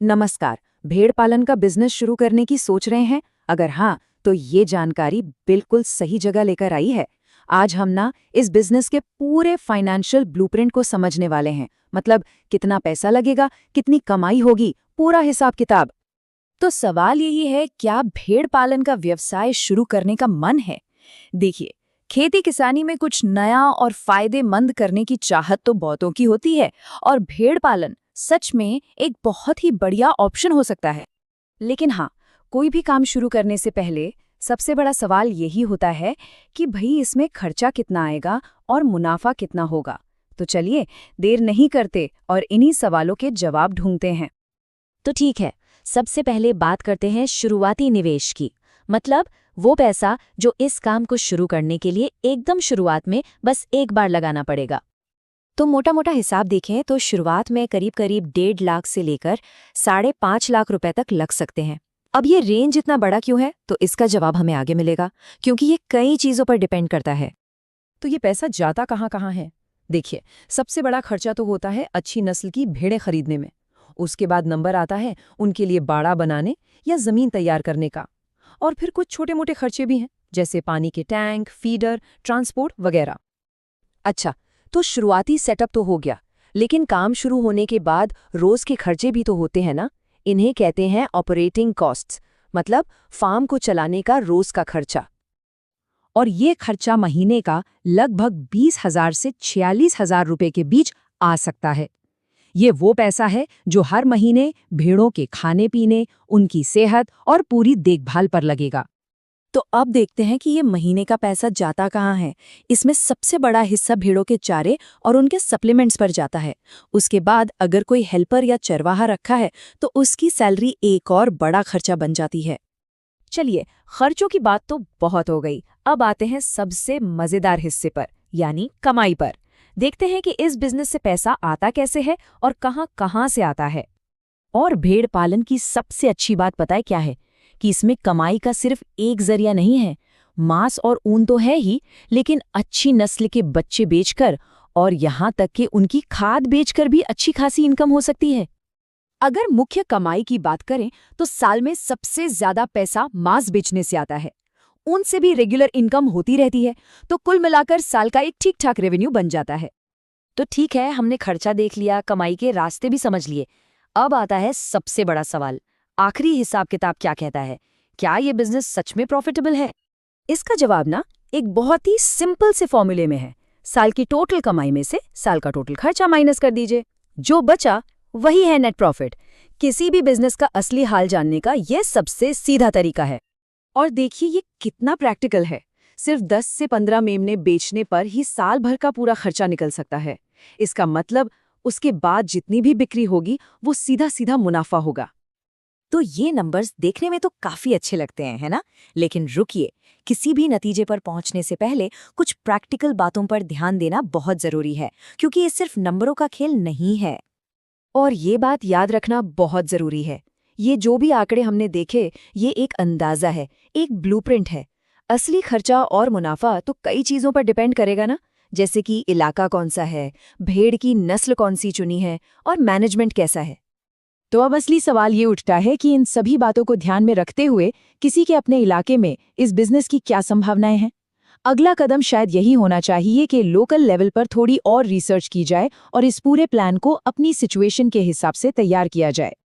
नमस्कार। भेड़ पालन का बिजनेस शुरू करने की सोच रहे हैं? अगर हाँ, तो ये जानकारी बिल्कुल सही जगह लेकर आई है। आज हम इस बिजनेस के पूरे फाइनेंशियल ब्लूप्रिंट को समझने वाले हैं। मतलब कितना पैसा लगेगा, कितनी कमाई होगी, पूरा हिसाब किताब। तो सवाल यही है, क्या भेड़ पालन का व्यवसाय शुरू करने का मन है? देखिए, खेती किसानी में कुछ नया और फायदेमंद करने की चाहत तो बहुतों की होती है, और भेड़ पालन सच में एक बहुत ही बढ़िया ऑप्शन हो सकता है। लेकिन हाँ, कोई भी काम शुरू करने से पहले सबसे बड़ा सवाल यही होता है कि भाई इसमें खर्चा कितना आएगा और मुनाफा कितना होगा। तो चलिए देर नहीं करते और इन्हीं सवालों के जवाब ढूंढते हैं। तो ठीक है, सबसे पहले बात करते हैं शुरुआती निवेश की। मतलब वो पैसा जो इस काम को शुरू करने के लिए एकदम शुरुआत में बस एक बार लगाना पड़ेगा। तो मोटा मोटा हिसाब देखें तो शुरुआत में करीब करीब 1.5 लाख से लेकर 5.5 लाख रुपए तक लग सकते हैं। अब ये रेंज इतना बड़ा क्यों है, तो इसका जवाब हमें आगे मिलेगा, क्योंकि ये कई चीज़ों पर डिपेंड करता है। तो ये पैसा जाता कहाँ है? देखिए, सबसे बड़ा खर्चा तो होता है अच्छी नस्ल की भेड़ें खरीदने में। उसके बाद नंबर आता है उनके लिए बाड़ा बनाने या जमीन तैयार करने का। और फिर कुछ छोटे मोटे खर्चे भी हैं, जैसे पानी के टैंक, फीडर, ट्रांसपोर्ट वगैरह। अच्छा, तो शुरुआती सेटअप तो हो गया, लेकिन काम शुरू होने के बाद रोज के खर्चे भी तो होते हैं ना। इन्हें कहते हैं ऑपरेटिंग कॉस्ट्स, मतलब फार्म को चलाने का रोज का खर्चा। और ये खर्चा महीने का लगभग 20,000 से 46,000 रुपए के बीच आ सकता है। ये वो पैसा है जो हर महीने भेड़ों के खाने पीने, उनकी सेहत और पूरी देखभाल पर लगेगा। तो अब देखते हैं कि ये महीने का पैसा जाता कहाँ है। इसमें सबसे बड़ा हिस्सा भेड़ों के चारे और उनके सप्लीमेंट्स पर जाता है। उसके बाद अगर कोई हेल्पर या चरवाहा रखा है तो उसकी सैलरी एक और बड़ा खर्चा बन जाती है। चलिए, खर्चों की बात तो बहुत हो गई। अब आते हैं सबसे मजेदार हिस्से पर, यानी कमाई पर। देखते हैं कि इस बिजनेस से पैसा आता कैसे है और कहाँ से आता है। और भेड़ पालन की सबसे अच्छी बात पता है क्या है? कि इसमें कमाई का सिर्फ एक जरिया नहीं है। मांस और ऊन तो है ही, लेकिन अच्छी नस्ल के बच्चे बेचकर और यहाँ तक कि उनकी खाद बेचकर भी अच्छी खासी इनकम हो सकती है। अगर मुख्य कमाई की बात करें तो साल में सबसे ज्यादा पैसा मांस बेचने से आता है। ऊन से भी रेगुलर इनकम होती रहती है, तो कुल मिलाकर साल का एक ठीक ठाक रेवेन्यू बन जाता है। तो ठीक है, हमने खर्चा देख लिया, कमाई के रास्ते भी समझ लिए। अब आता है सबसे बड़ा सवाल, आखिरी हिसाब किताब क्या कहता है? क्या ये बिजनेस सच में प्रॉफिटेबल है? इसका जवाब एक बहुत ही सिंपल से फॉर्मूले में है। साल की टोटल कमाई में से साल का टोटल खर्चा माइनस कर दीजिए, जो बचा वही है नेट प्रॉफिट। किसी भी बिजनेस का असली हाल जानने का यह सबसे सीधा तरीका है। और देखिए ये कितना प्रैक्टिकल है। सिर्फ 10 से 15 मेमने बेचने पर ही साल भर का पूरा खर्चा निकल सकता है। इसका मतलब उसके बाद जितनी भी बिक्री होगी वो सीधा सीधा मुनाफा होगा। तो ये नंबर्स देखने में तो काफी अच्छे लगते हैं, है ना? लेकिन रुकिए, किसी भी नतीजे पर पहुंचने से पहले कुछ प्रैक्टिकल बातों पर ध्यान देना बहुत जरूरी है, क्योंकि ये सिर्फ नंबरों का खेल नहीं है। और ये बात याद रखना बहुत जरूरी है, ये जो भी आंकड़े हमने देखे ये एक अंदाजा है, एक ब्लूप्रिंट है। असली खर्चा और मुनाफा तो कई चीजों पर डिपेंड करेगा ना, जैसे कि इलाका कौन सा है, भेड़ की नस्ल कौन सी चुनी है और मैनेजमेंट कैसा है। तो अब असली सवाल ये उठता है कि इन सभी बातों को ध्यान में रखते हुए किसी के अपने इलाके में इस बिजनेस की क्या संभावनाएं हैं। अगला कदम शायद यही होना चाहिए कि लोकल लेवल पर थोड़ी और रिसर्च की जाए और इस पूरे प्लान को अपनी सिचुएशन के हिसाब से तैयार किया जाए।